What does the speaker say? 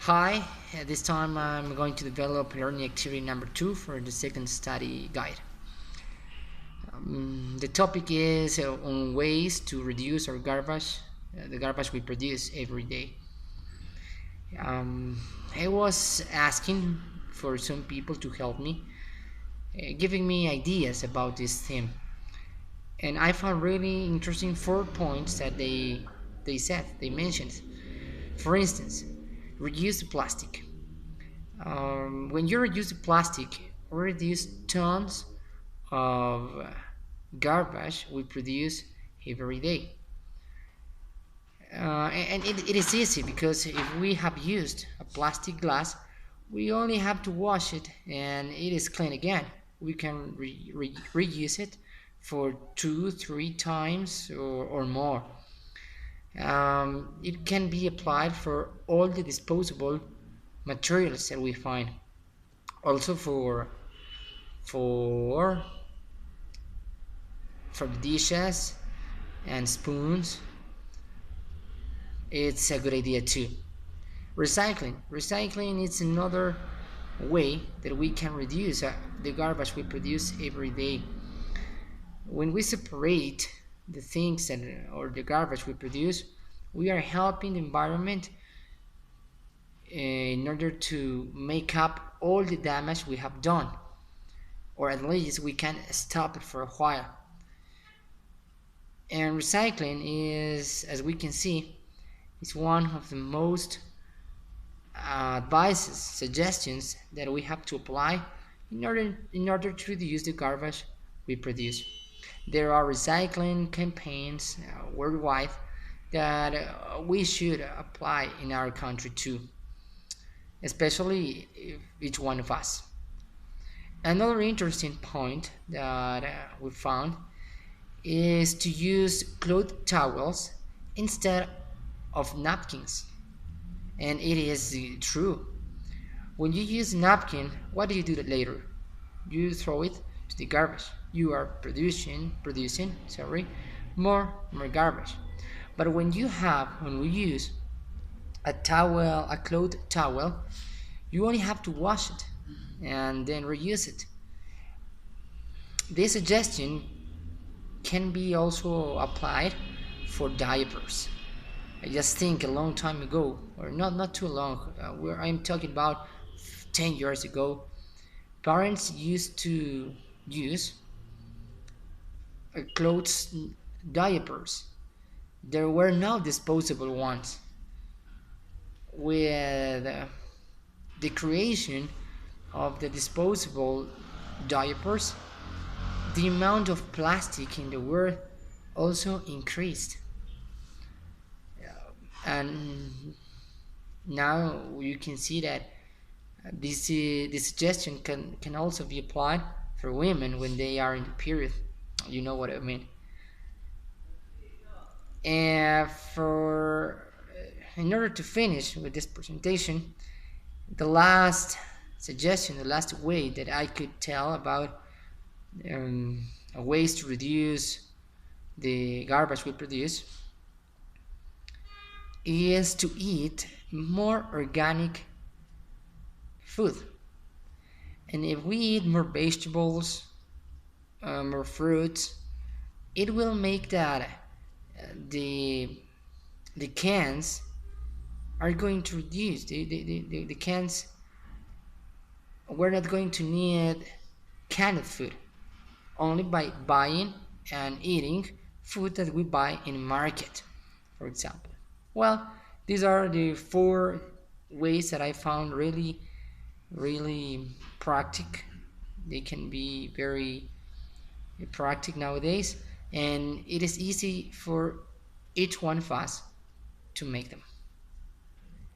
Hi, at this time I'm going to develop learning activity number 2 for the second study guide. The topic is on ways to reduce our garbage, the garbage we produce every day. Um, I was asking for some people to help me, giving me ideas about this theme, and I found really interesting 4 points that they mentioned. For instance, reduce the plastic. When you reduce the plastic, you reduce tons of garbage we produce every day. And it is easy because if we have used a plastic glass, we only have to wash it and it is clean again. We can reuse it for 2, 3 times or more. It can be applied for all the disposable materials that we find. Also for for the dishes and spoons, it's a good idea too. Recycling is another way that we can reduce the garbage we produce every day. When we separate the things that or the garbage we produce, we are helping the environment in order to make up all the damage we have done, or at least we can stop it for a while. And recycling is, as we can see, is one of the most advices, suggestions that we have to apply in order to reduce the garbage we produce. There are recycling campaigns worldwide that we should apply in our country too, especially if each one of us. Another interesting point that we found is to use cloth towels instead of napkins. And it is true. When you use a napkin, what do you do later? You throw it to the garbage. You are producing, more garbage. But when we use a cloth towel, you only have to wash it and then reuse it. This suggestion can be also applied for diapers. I just think a long time ago, or not too long, where I'm talking about 10 years ago, parents used to use clothes diapers. There were no disposable ones. With the creation of the disposable diapers, the amount of plastic in the world also increased. And now you can see that this suggestion can also be applied for women when they are in the period. You know what I mean. And for in order to finish with this presentation, the last suggestion, the last way that I could tell about ways to reduce the garbage we produce is to eat more organic food. And if we eat more vegetables, more fruits, it will make that the the cans are going to reduce. The cans, we're not going to need canned food only by buying and eating food that we buy in market, for example. Well, these are the 4 ways that I found really practical. They can be very practical nowadays, and it is easy for each one of us to make them.